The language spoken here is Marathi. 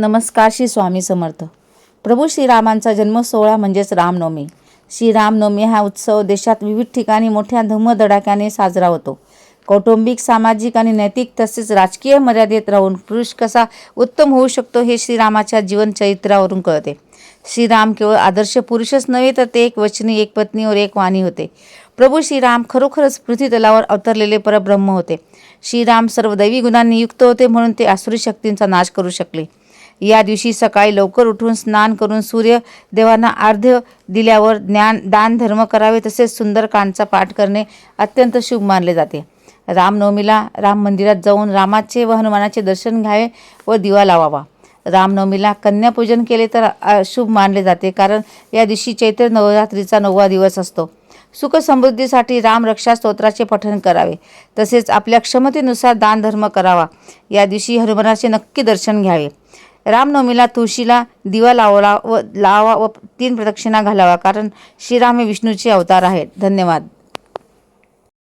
नमस्कार. श्री स्वामी समर्थ. प्रभू श्रीरामांचा जन्म सोहळा म्हणजेच रामनवमी. श्रीरामनवमी हा उत्सव देशात विविध ठिकाणी मोठ्या धुमधडाक्याने साजरा होतो. कौटुंबिक, सामाजिक आणि नैतिक तसेच राजकीय मर्यादेत राहून पुरुष कसा उत्तम होऊ शकतो हे श्रीरामाच्या जीवनचरित्रावरून कळते. श्रीराम केवळ आदर्श पुरुषच नव्हे तर ते एक वचनी, एक पत्नी और एक वाणी होते. प्रभू श्रीराम खरोखरच पृथ्वी तलावर अवतरलेले परब्रह्म होते. श्रीराम सर्व दैवी गुणांनी युक्त होते, म्हणून ते आसुरी शक्तींचा नाश करू शकले. या दिवशी सकाळी लवकर उठून स्नान करून सूर्य देवांना अर्घ्य दिल्यावर दान धर्म करावे, तसेच सुंदरकांडचा पाठ करणे अत्यंत शुभ मानले जाते. रामनवमीला राम मंदिरात जाऊन रामाचे व हनुमानाचे दर्शन घ्यावे व दिवा लावावा. रामनवमीला कन्यापूजन केले तर शुभ मानले जाते, कारण या दिवशी चैत्र नवरात्रीचा 9वा दिवस असतो. सुख समृद्धीसाठी राम रक्षा स्तोत्राचे पठण करावे, तसेच आपल्या क्षमतेनुसार दान धर्म करावा. या दिवशी हनुमानाचे नक्की दर्शन घ्यावे. रामनवमीला तुळशीला दिवा लावा व 3 प्रदक्षिणा घालावा, कारण श्रीराम हे विष्णूचे अवतार आहेत. धन्यवाद.